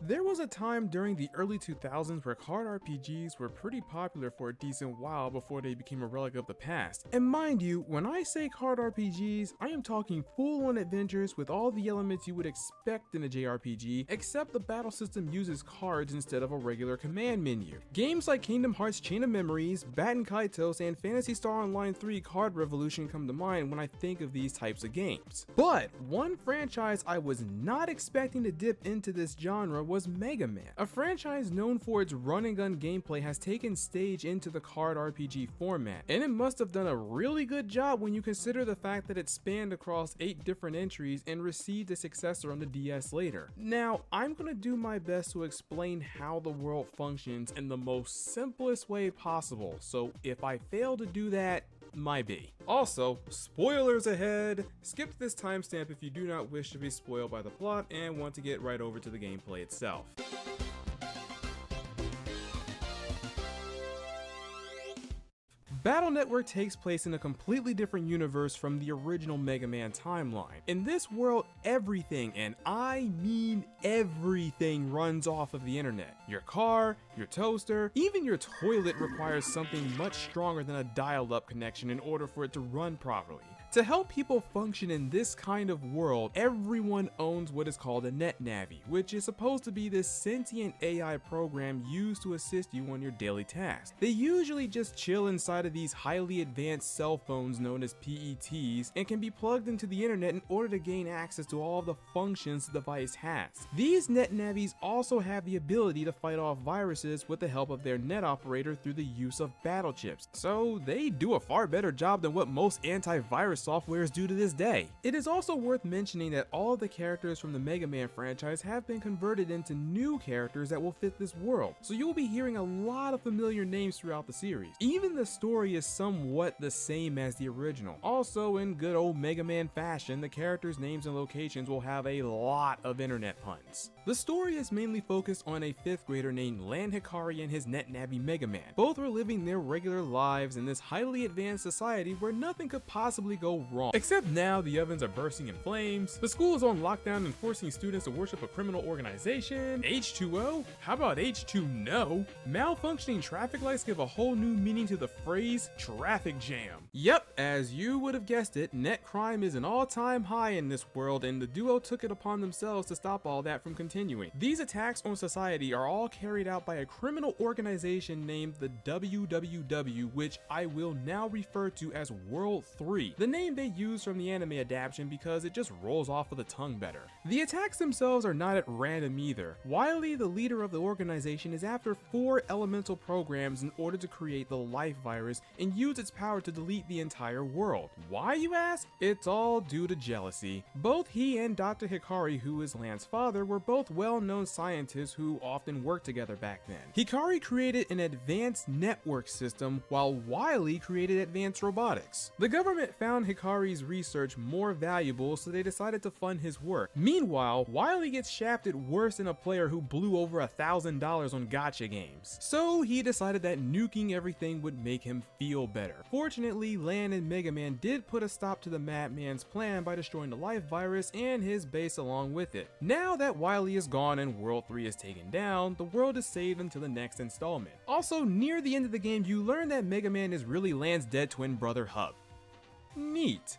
There was a time during the early 2000s where card RPGs were pretty popular for a decent while before they became a relic of the past. And mind you, when I say card RPGs, I am talking full-on adventures with all the elements you would expect in a JRPG, except the battle system uses cards instead of a regular command menu. Games like Kingdom Hearts Chain of Memories, Baten Kaitos, and Phantasy Star Online 3 Card Revolution come to mind when I think of these types of games. But one franchise I was not expecting to dip into this genre was Megaman. A franchise known for its run and gun gameplay has taken stage into the card RPG format, and it must have done a really good job when you consider the fact that it spanned across 8 different entries and received a successor on the DS later. Now, I'm gonna do my best to explain how the world functions in the most simplest way possible, so if I fail to do that, might be. Also, spoilers ahead! Skip to this timestamp if you do not wish to be spoiled by the plot and want to get right over to the gameplay itself. Battle Network takes place in a completely different universe from the original Mega Man timeline. In this world, everything, and I mean everything, runs off of the internet. Your car, your toaster, even your toilet requires something much stronger than a dial-up connection in order for it to run properly. To help people function in this kind of world, everyone owns what is called a NetNavi, which is supposed to be this sentient AI program used to assist you on your daily tasks. They usually just chill inside of these highly advanced cell phones known as PETs and can be plugged into the internet in order to gain access to all of the functions the device has. These NetNavis also have the ability to fight off viruses with the help of their net operator through the use of battle chips, so they do a far better job than what most antivirus softwares do to this day. It is also worth mentioning that all of the characters from the Mega Man franchise have been converted into new characters that will fit this world, so you will be hearing a lot of familiar names throughout the series. Even the story is somewhat the same as the original. Also, in good old Mega Man fashion, the characters' names and locations will have a lot of internet puns. The story is mainly focused on a 5th grader named Lan Hikari and his NetNavi Mega Man. Both were living their regular lives in this highly advanced society where nothing could possibly go wrong. Except now the ovens are bursting in flames, the school is on lockdown and forcing students to worship a criminal organization, H2O? How about H2No? Malfunctioning traffic lights give a whole new meaning to the phrase traffic jam. Yep, as you would have guessed it, net crime is an all-time high in this world, and the duo took it upon themselves to stop all that from continuing. These attacks on society are all carried out by a criminal organization named the WWW, which I will now refer to as World 3. The name they use from the anime adaptation because it just rolls off of the tongue better. The attacks themselves are not at random either. Wily, the leader of the organization, is after 4 elemental programs in order to create the life virus and use its power to delete the entire world. Why, you ask? It's all due to jealousy. Both he and Dr. Hikari, who is Lan's father, were both well-known scientists who often worked together back then. Hikari created an advanced network system while Wily created advanced robotics. The government found Hikari's research more valuable, so they decided to fund his work. Meanwhile, Wily gets shafted worse than a player who blew over $1,000 on gacha games. So he decided that nuking everything would make him feel better. Fortunately, Lan and Mega Man did put a stop to the madman's plan by destroying the life virus and his base along with it. Now that Wily is gone and World 3 is taken down, the world is saved until the next installment. Also, near the end of the game, you learn that Mega Man is really Lan's dead twin brother Hub. Neat.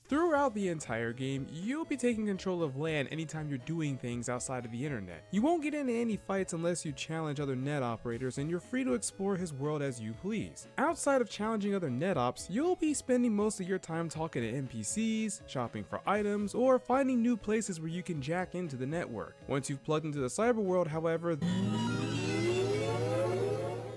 Throughout the entire game, you'll be taking control of Lan anytime you're doing things outside of the internet. You won't get into any fights unless you challenge other net operators, and you're free to explore his world as you please. Outside of challenging other net ops, you'll be spending most of your time talking to NPCs, shopping for items, or finding new places where you can jack into the network. Once you've plugged into the cyber world, however,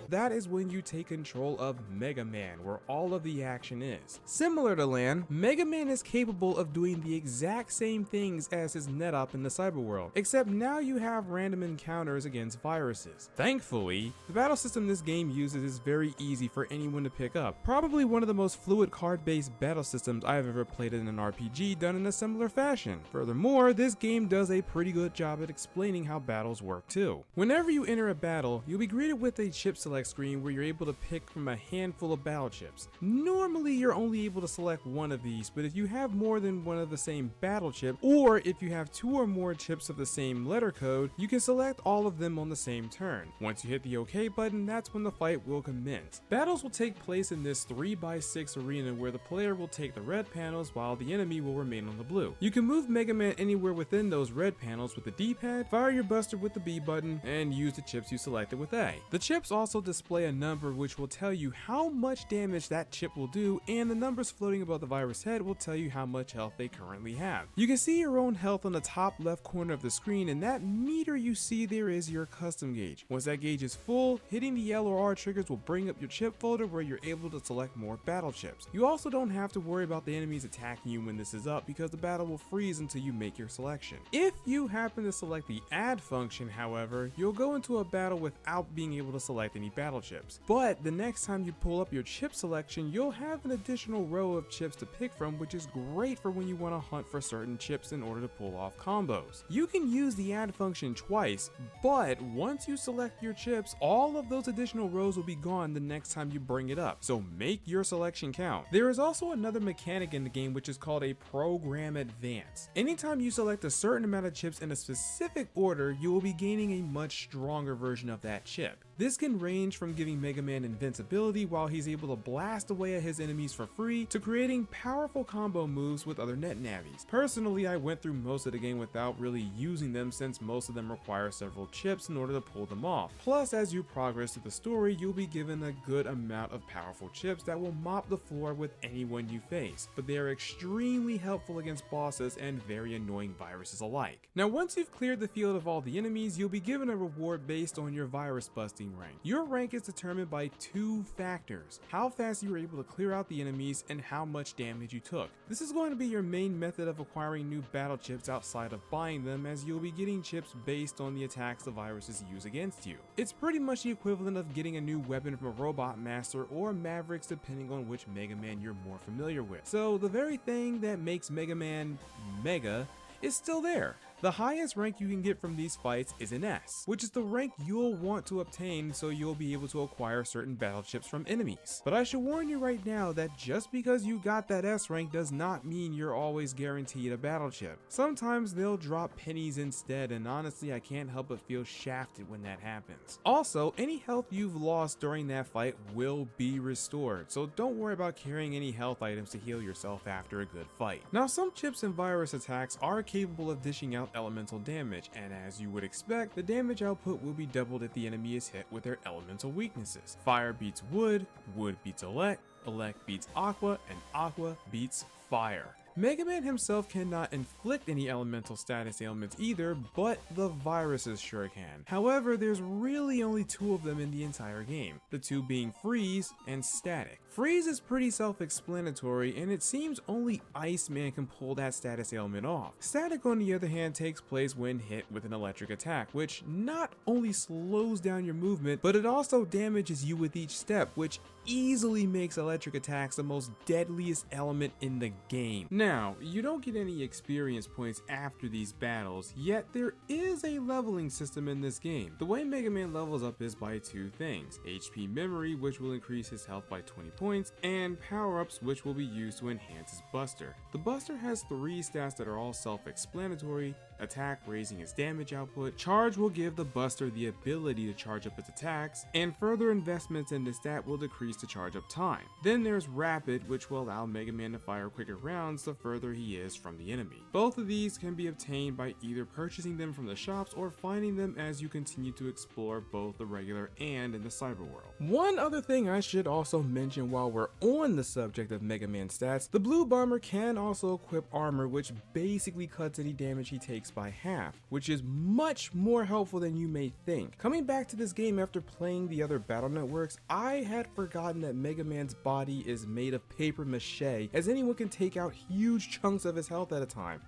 that is when you take control of Mega Man, where all of the action is. Similar to Lan, Mega Man is capable of doing the exact same things as his NetOp in the cyber world, except now you have random encounters against viruses. Thankfully, the battle system this game uses is very easy for anyone to pick up, probably one of the most fluid card-based battle systems I've ever played in an RPG done in a similar fashion. Furthermore, this game does a pretty good job at explaining how battles work too. Whenever you enter a battle, you'll be greeted with a chip selection select screen where you're able to pick from a handful of battle chips. Normally you're only able to select one of these, but if you have more than one of the same battle chip, or if you have 2 or more chips of the same letter code, you can select all of them on the same turn. Once you hit the OK button, that's when the fight will commence. Battles will take place in this 3x6 arena where the player will take the red panels while the enemy will remain on the blue. You can move Mega Man anywhere within those red panels with the D-pad, fire your buster with the B button, and use the chips you selected with A. The chips also display a number which will tell you how much damage that chip will do, and the numbers floating above the virus head will tell you how much health they currently have. You can see your own health on the top left corner of the screen, and that meter you see there is your custom gauge. Once that gauge is full, hitting the L or R triggers will bring up your chip folder where you're able to select more battle chips. You also don't have to worry about the enemies attacking you when this is up because the battle will freeze until you make your selection. If you happen to select the add function, however, you'll go into a battle without being able to select any battle chips. But the next time you pull up your chip selection, you'll have an additional row of chips to pick from, which is great for when you want to hunt for certain chips in order to pull off combos. You can use the add function twice, but once you select your chips, all of those additional rows will be gone the next time you bring it up, so make your selection count. There is also another mechanic in the game which is called a program advance. Anytime you select a certain amount of chips in a specific order, you will be gaining a much stronger version of that chip. This can range from giving Mega Man invincibility while he's able to blast away at his enemies for free, to creating powerful combo moves with other net navies. Personally, I went through most of the game without really using them since most of them require several chips in order to pull them off. Plus, as you progress through the story, you'll be given a good amount of powerful chips that will mop the floor with anyone you face, but they are extremely helpful against bosses and very annoying viruses alike. Now, once you've cleared the field of all the enemies, you'll be given a reward based on your virus busting rank. Your rank is determined by 2 factors: how fast you were able to clear out the enemies and how much damage you took. This is going to be your main method of acquiring new battle chips outside of buying them, as you'll be getting chips based on the attacks the viruses use against you. It's pretty much the equivalent of getting a new weapon from a Robot Master or Mavericks depending on which Mega Man you're more familiar with. So the very thing that makes Mega Man Mega is still there. The highest rank you can get from these fights is an S, which is the rank you'll want to obtain so you'll be able to acquire certain battle chips from enemies. But I should warn you right now that just because you got that S rank does not mean you're always guaranteed a battle chip. Sometimes they'll drop pennies instead, and honestly I can't help but feel shafted when that happens. Also, any health you've lost during that fight will be restored, so don't worry about carrying any health items to heal yourself after a good fight. Now, some chips and virus attacks are capable of dishing out elemental damage, and as you would expect, the damage output will be doubled if the enemy is hit with their elemental weaknesses. Fire beats wood, wood beats elect beats aqua, and aqua beats fire. Mega Man himself cannot inflict any elemental status ailments either, but the viruses sure can. However, there's really only 2 of them in the entire game, the 2 being freeze and static. Freeze is pretty self-explanatory, and it seems only Iceman can pull that status ailment off. Static, on the other hand, takes place when hit with an electric attack, which not only slows down your movement, but it also damages you with each step, which easily makes electric attacks the most deadliest element in the game. Now, you don't get any experience points after these battles, yet there is a leveling system in this game. The way Mega Man levels up is by 2 things: HP memory, which will increase his health by 20 points, and power-ups, which will be used to enhance his buster. The buster has 3 stats that are all self-explanatory: attack, raising his damage output; charge will give the buster the ability to charge up its attacks; and further investments in this stat will decrease the charge up time. Then there's rapid, which will allow Mega Man to fire quicker rounds the further he is from the enemy. Both of these can be obtained by either purchasing them from the shops or finding them as you continue to explore both the regular and in the cyber world. One other thing I should also mention while we're on the subject of Mega Man stats: the Blue Bomber can also equip armor, which basically cuts any damage he takes by half, which is much more helpful than you may think. Coming back to this game after playing the other battle networks, I had forgotten that Mega Man's body is made of paper mache, as anyone can take out huge chunks of his health at a time,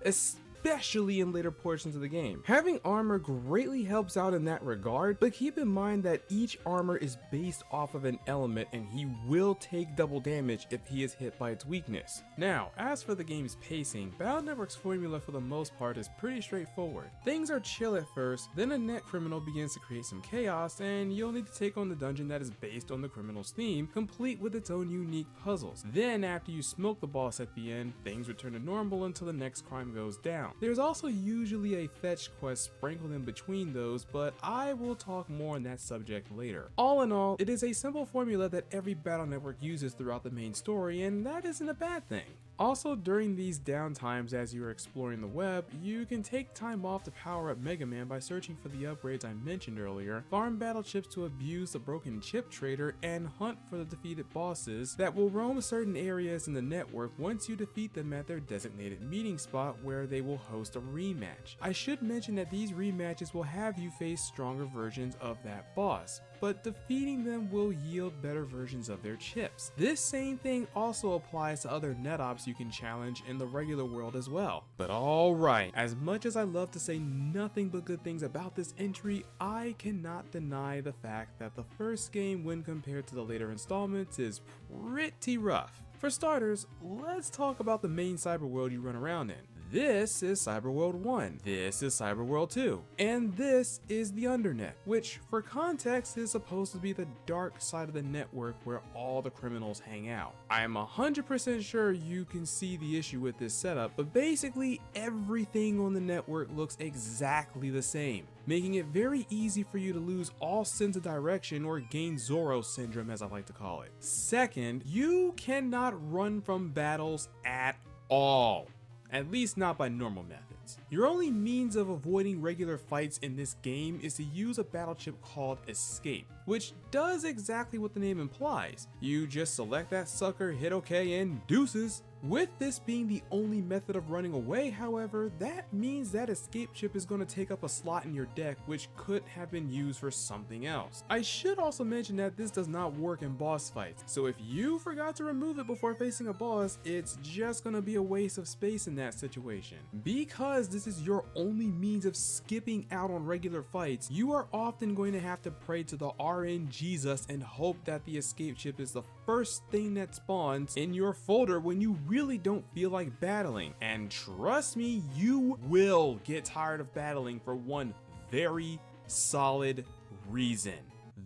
especially in later portions of the game. Having armor greatly helps out in that regard, but keep in mind that each armor is based off of an element and he will take double damage if he is hit by its weakness. Now, as for the game's pacing, Battle Network's formula for the most part is pretty straightforward. Things are chill at first, then a net criminal begins to create some chaos, and you'll need to take on the dungeon that is based on the criminal's theme, complete with its own unique puzzles. Then, after you smoke the boss at the end, things return to normal until the next crime goes down. There's also usually a fetch quest sprinkled in between those, but I will talk more on that subject later. All in all, it is a simple formula that every Battle Network uses throughout the main story, and that isn't a bad thing. Also, during these downtimes as you are exploring the web, you can take time off to power up Megaman by searching for the upgrades I mentioned earlier, farm battle chips to abuse the broken chip trader, and hunt for the defeated bosses that will roam certain areas in the network once you defeat them at their designated meeting spot where they will host a rematch. I should mention that these rematches will have you face stronger versions of that boss, but defeating them will yield better versions of their chips. This same thing also applies to other net ops you can challenge in the regular world as well. But alright, as much as I love to say nothing but good things about this entry, I cannot deny the fact that the first game when compared to the later installments is pretty rough. For starters, let's talk about the main cyberworld you run around in. This is Cyberworld 1, this is Cyberworld 2, and this is the Undernet, which for context is supposed to be the dark side of the network where all the criminals hang out. I'm 100% sure you can see the issue with this setup, but basically everything on the network looks exactly the same, making it very easy for you to lose all sense of direction or gain Zorro syndrome, as I like to call it. Second, you cannot run from battles at all. At least not by normal methods. Your only means of avoiding regular fights in this game is to use a battle chip called Escape, which does exactly what the name implies. You just select that sucker, hit OK, and deuces. With this being the only method of running away, however, that means that escape chip is going to take up a slot in your deck which could have been used for something else. I should also mention that this does not work in boss fights, so if you forgot to remove it before facing a boss, it's just going to be a waste of space in that situation. Because this is your only means of skipping out on regular fights, you are often going to have to pray to the RNGesus and hope that the escape chip is the first thing that spawns in your folder when you really don't feel like battling. And trust me, you will get tired of battling for one very solid reason.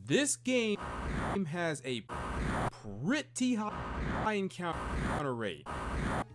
This game has a pretty high encounter rate.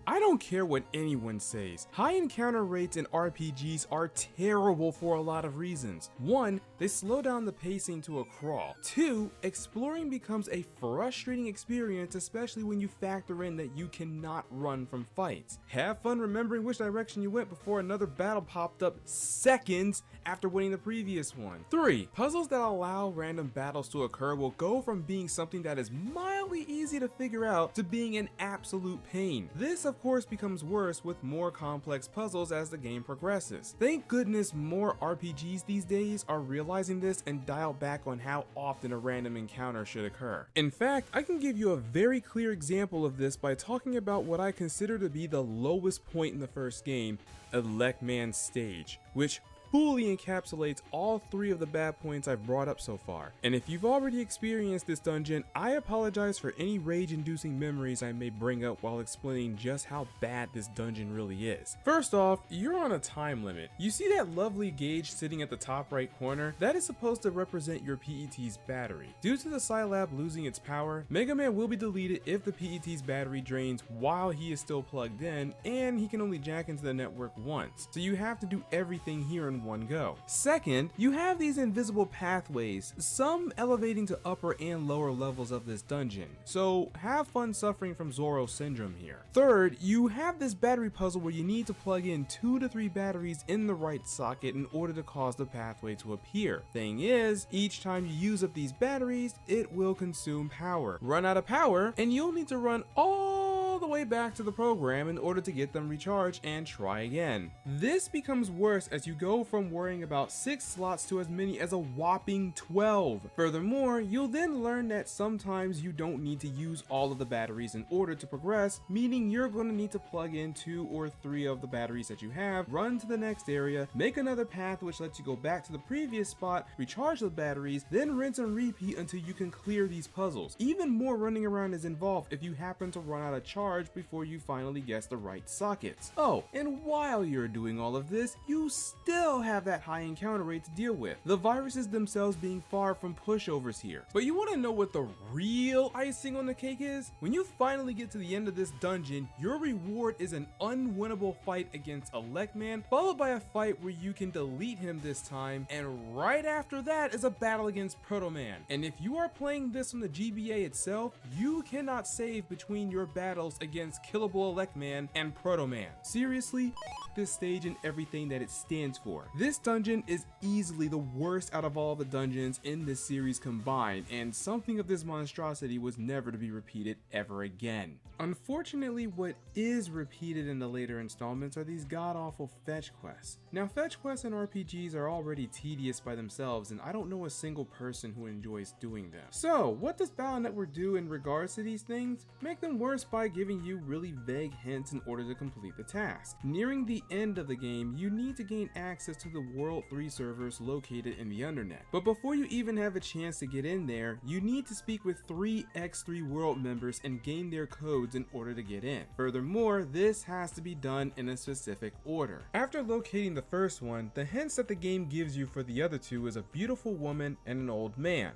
I don't care what anyone says. High encounter rates in RPGs are terrible for a lot of reasons. 1, they slow down the pacing to a crawl. 2, exploring becomes a frustrating experience, especially when you factor in that you cannot run from fights. Have fun remembering which direction you went before another battle popped up seconds after winning the previous one. 3, puzzles that allow random battles to occur will go from being something that is mildly easy to figure out to being an absolute pain. This of course becomes worse with more complex puzzles as the game progresses. Thank goodness more RPGs these days are realizing this and dial back on how often a random encounter should occur. In fact, I can give you a very clear example of this by talking about what I consider to be the lowest point in the first game, Elecman's stage, which fully encapsulates all 3 of the bad points I've brought up so far. And if you've already experienced this dungeon, I apologize for any rage-inducing memories I may bring up while explaining just how bad this dungeon really is. First off, you're on a time limit. You see that lovely gauge sitting at the top right corner? That is supposed to represent your PET's battery. Due to the Scilab losing its power, Megaman will be deleted if the PET's battery drains while he is still plugged in, and he can only jack into the network once. So you have to do everything here in one go. Second, you have these invisible pathways, some elevating to upper and lower levels of this dungeon, so have fun suffering from Zorro syndrome here. Third, you have this battery puzzle where you need to plug in 2 to 3 batteries in the right socket in order to cause the pathway to appear. Thing is, each time you use up these batteries, it will consume power. Run out of power, and you'll need to run all the way back to the program in order to get them recharged and try again. This becomes worse as you go from worrying about 6 slots to as many as a whopping 12. Furthermore, you'll then learn that sometimes you don't need to use all of the batteries in order to progress, meaning you're going to need to plug in 2 or 3 of the batteries that you have, run to the next area, make another path which lets you go back to the previous spot, recharge the batteries, then rinse and repeat until you can clear these puzzles. Even more running around is involved if you happen to run out of charge before you finally guess the right sockets. Oh, and while you're doing all of this, you still have that high encounter rate to deal with, the viruses themselves being far from pushovers here. But you want to know what the real icing on the cake is? When you finally get to the end of this dungeon, your reward is an unwinnable fight against Elecman, followed by a fight where you can delete him this time, and right after that is a battle against Proto-Man. And if you are playing this on the GBA itself, you cannot save between your battles against killable Elecman and Proto-Man. Seriously, this stage and everything that it stands for. This dungeon is easily the worst out of all the dungeons in this series combined, and something of this monstrosity was never to be repeated ever again. Unfortunately, what is repeated in the later installments are these god-awful fetch quests. Now, fetch quests in RPGs are already tedious by themselves, and I don't know a single person who enjoys doing them. So, what does Battle Network do in regards to these things? Make them worse by giving you really vague hints in order to complete the task. Nearing the end of the game, you need to gain access to the World 3 servers located in the Undernet. But before you even have a chance to get in there, you need to speak with 3 X3 World members and gain their codes in order to get in. Furthermore, this has to be done in a specific order. After locating the first one, the hints that the game gives you for the other 2 is a beautiful woman and an old man.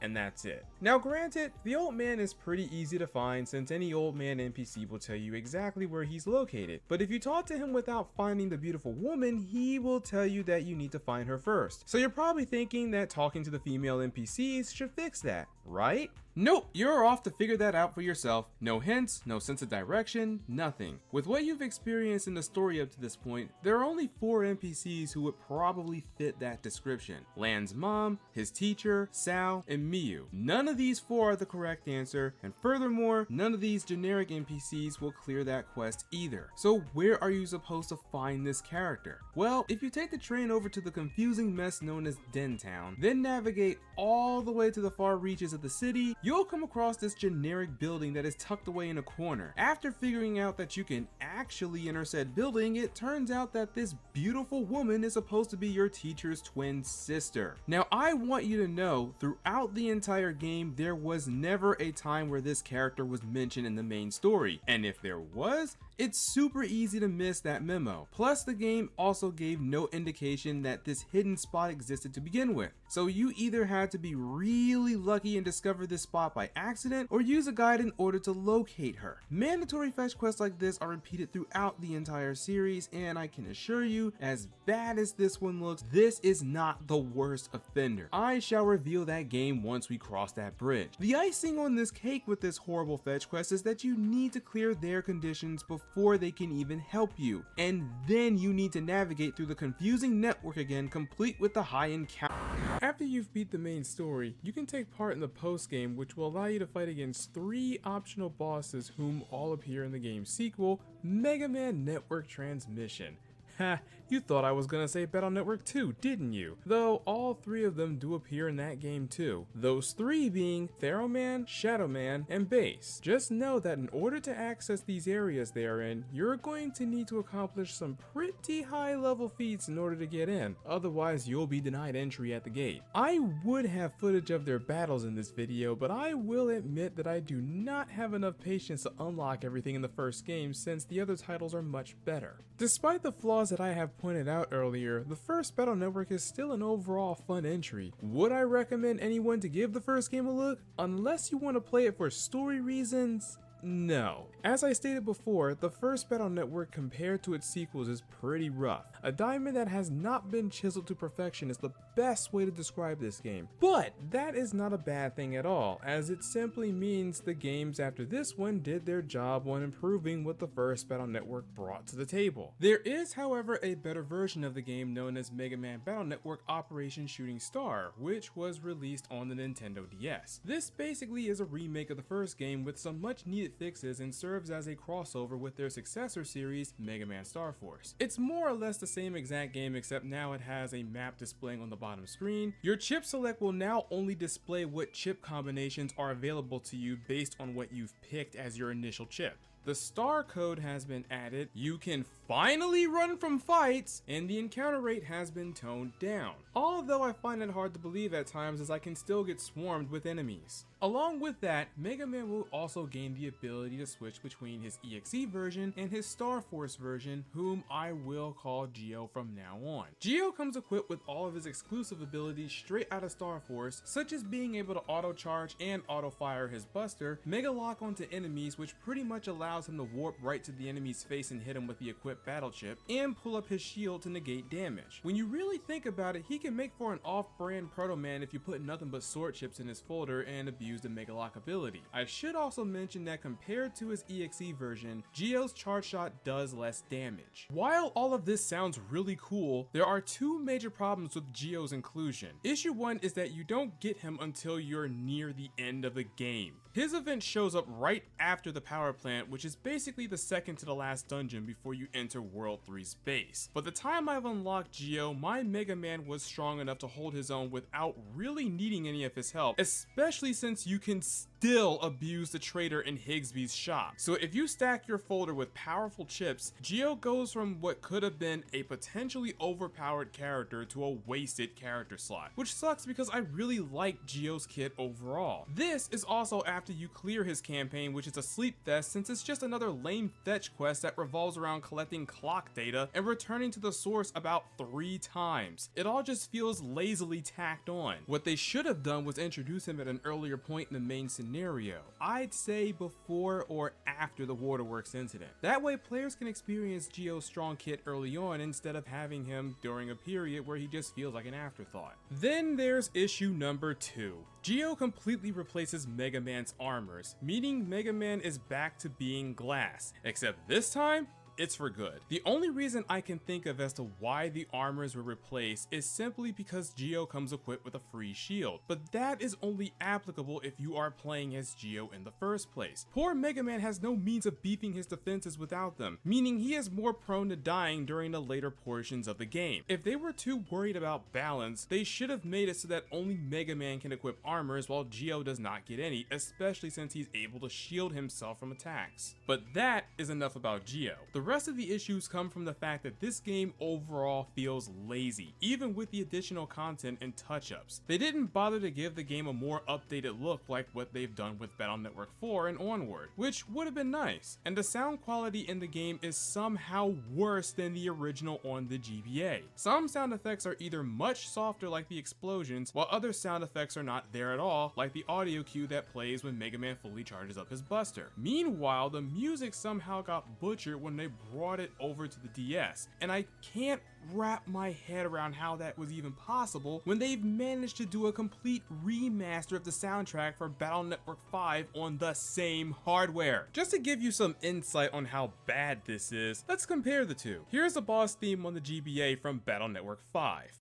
And that's it. Now granted, the old man is pretty easy to find since any old man NPC will tell you exactly where he's located. But if you talk to him without finding the beautiful woman, he will tell you that you need to find her first. So you're probably thinking that talking to the female NPCs should fix that, right? Nope, you're off to figure that out for yourself. No hints, no sense of direction, nothing. With what you've experienced in the story up to this point, there are only 4 NPCs who would probably fit that description. Lan's mom, his teacher, Sal, and Miyu. None of these 4 are the correct answer, and furthermore, none of these generic NPCs will clear that quest either. So where are you supposed to find this character? Well, if you take the train over to the confusing mess known as Dentown, then navigate all the way to the far reaches of the city, you'll come across this generic building that is tucked away in a corner. After figuring out that you can actually enter said building, it turns out that this beautiful woman is supposed to be your teacher's twin sister. Now, I want you to know, throughout the entire game, there was never a time where this character was mentioned in the main story, and if there was, it's super easy to miss that memo. Plus, the game also gave no indication that this hidden spot existed to begin with. So you either had to be really lucky and discover this spot by accident, or use a guide in order to locate her. Mandatory fetch quests like this are repeated throughout the entire series, and I can assure you, as bad as this one looks, this is not the worst offender. I shall reveal that game once we cross that bridge. The icing on this cake with this horrible fetch quest is that you need to clear their conditions before they can even help you, and then you need to navigate through the confusing network again, complete with the high encounter. After you've beat the main story, you can take part in the post-game, which will allow you to fight against 3 optional bosses whom all appear in the game's sequel, Megaman Network Transmission. Ha, you thought I was gonna say Battle Network 2, didn't you? Though all 3 of them do appear in that game too. Those 3 being Theroman, Shadowman, and Bass. Just know that in order to access these areas they are in, you're going to need to accomplish some pretty high level feats in order to get in. Otherwise, you'll be denied entry at the gate. I would have footage of their battles in this video, but I will admit that I do not have enough patience to unlock everything in the first game since the other titles are much better. Despite the flaws that I have pointed out earlier, the first Battle Network is still an overall fun entry. Would I recommend anyone to give the first game a look? Unless you want to play it for story reasons? No. As I stated before, the first Battle Network compared to its sequels is pretty rough. A diamond that has not been chiseled to perfection is the best way to describe this game. But that is not a bad thing at all, as it simply means the games after this one did their job on improving what the first Battle Network brought to the table. There is, however, a better version of the game known as Megaman Battle Network Operation Shooting Star, which was released on the Nintendo DS. This basically is a remake of the first game with some much needed immediate fixes and serves as a crossover with their successor series, Mega Man Star Force. It's more or less the same exact game, except now it has a map displaying on the bottom screen. Your chip select will now only display what chip combinations are available to you based on what you've picked as your initial chip. The star code has been added, you can finally run from fights, and the encounter rate has been toned down. Although I find it hard to believe at times, as I can still get swarmed with enemies. Along with that, Mega Man will also gain the ability to switch between his EXE version and his Star Force version, whom I will call Geo from now on. Geo comes equipped with all of his exclusive abilities straight out of Star Force, such as being able to auto charge and auto fire his buster, Mega Lock onto enemies, which pretty much allows him to warp right to the enemy's face and hit him with the equipped battle chip, and pull up his shield to negate damage. When you really think about it, he can make for an off-brand Proto Man if you put nothing but sword chips in his folder and abuse the Mega Lock ability. I should also mention that compared to his EXE version, Geo's charge shot does less damage. While all of this sounds really cool, there are two major problems with Geo's inclusion. Issue 1 is that you don't get him until you're near the end of the game. His event shows up right after the power plant, which is basically the second to the last dungeon before you enter World 3's base. By the time I've unlocked Geo, my Mega Man was strong enough to hold his own without really needing any of his help, especially since you can still abuse the trader in Higsby's shop. So if you stack your folder with powerful chips, Geo goes from what could have been a potentially overpowered character to a wasted character slot, which sucks because I really like Geo's kit overall. This is also after you clear his campaign, which is a sleep fest since it's just another lame fetch quest that revolves around collecting clock data and returning to the source about 3 times. It all just feels lazily tacked on. What they should have done was introduce him at an earlier point in the main scenario. I'd say before or after the Waterworks incident. That way players can experience Geo's strong kit early on instead of having him during a period where he just feels like an afterthought. Then there's issue number 2. Geo completely replaces Mega Man's armors, meaning Mega Man is back to being glass, except this time, it's for good. The only reason I can think of as to why the armors were replaced is simply because Geo comes equipped with a free shield, but that is only applicable if you are playing as Geo in the first place. Poor Mega Man has no means of beefing his defenses without them, meaning he is more prone to dying during the later portions of the game. If they were too worried about balance, they should have made it so that only Mega Man can equip armors while Geo does not get any, especially since he's able to shield himself from attacks. But that is enough about Geo. The rest of the issues come from the fact that this game overall feels lazy, even with the additional content and touch-ups. They didn't bother to give the game a more updated look like what they've done with Battle Network 4 and onward, which would have been nice. And the sound quality in the game is somehow worse than the original on the GBA. Some sound effects are either much softer like the explosions, while other sound effects are not there at all, like the audio cue that plays when Mega Man fully charges up his buster. Meanwhile, the music somehow got butchered when they brought it over to the DS, and I can't wrap my head around how that was even possible when they've managed to do a complete remaster of the soundtrack for Battle Network 5 on the same hardware. Just to give you some insight on how bad this is, let's compare the two. Here's the boss theme on the GBA from Battle Network 5.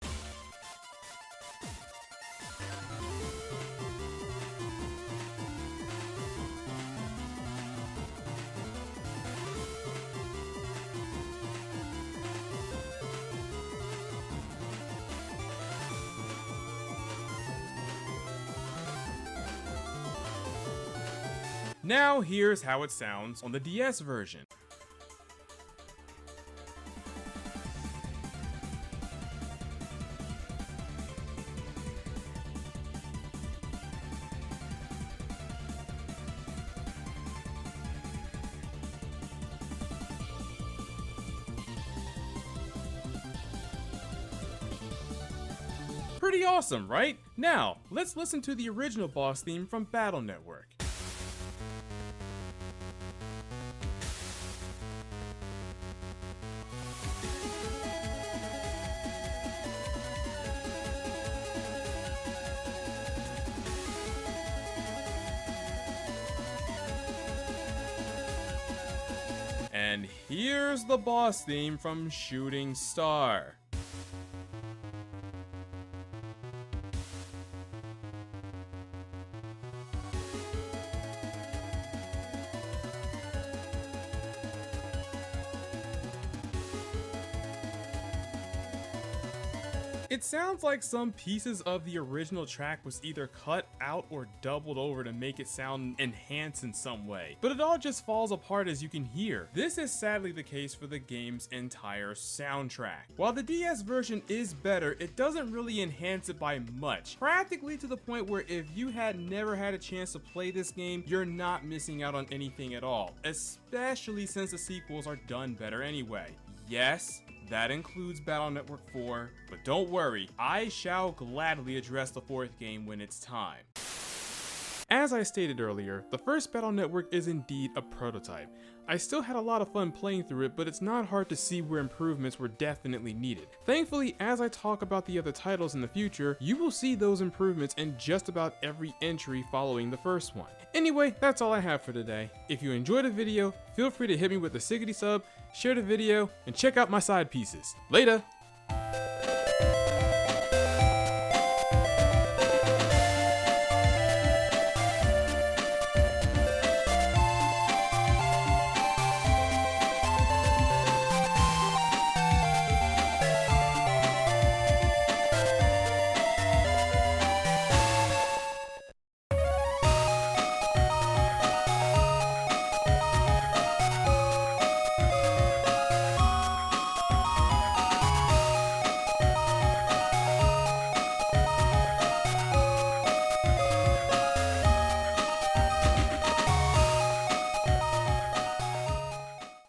Now here's how it sounds on the DS version. Pretty awesome, right? Now, let's listen to the original boss theme from Battle Network. And here's the boss theme from Shooting Star. It sounds like some pieces of the original track was either cut out or doubled over to make it sound enhanced in some way, but it all just falls apart as you can hear. This is sadly the case for the game's entire soundtrack. While the DS version is better, it doesn't really enhance it by much, practically to the point where if you had never had a chance to play this game, you're not missing out on anything at all, especially since the sequels are done better anyway. Yes, that includes Battle Network 4, but don't worry, I shall gladly address the 4th game when it's time. As I stated earlier, the first Battle Network is indeed a prototype. I still had a lot of fun playing through it, but it's not hard to see where improvements were definitely needed. Thankfully, as I talk about the other titles in the future, you will see those improvements in just about every entry following the first one. Anyway, that's all I have for today. If you enjoyed the video, feel free to hit me with a sickety sub, share the video, and check out my side pieces. Later!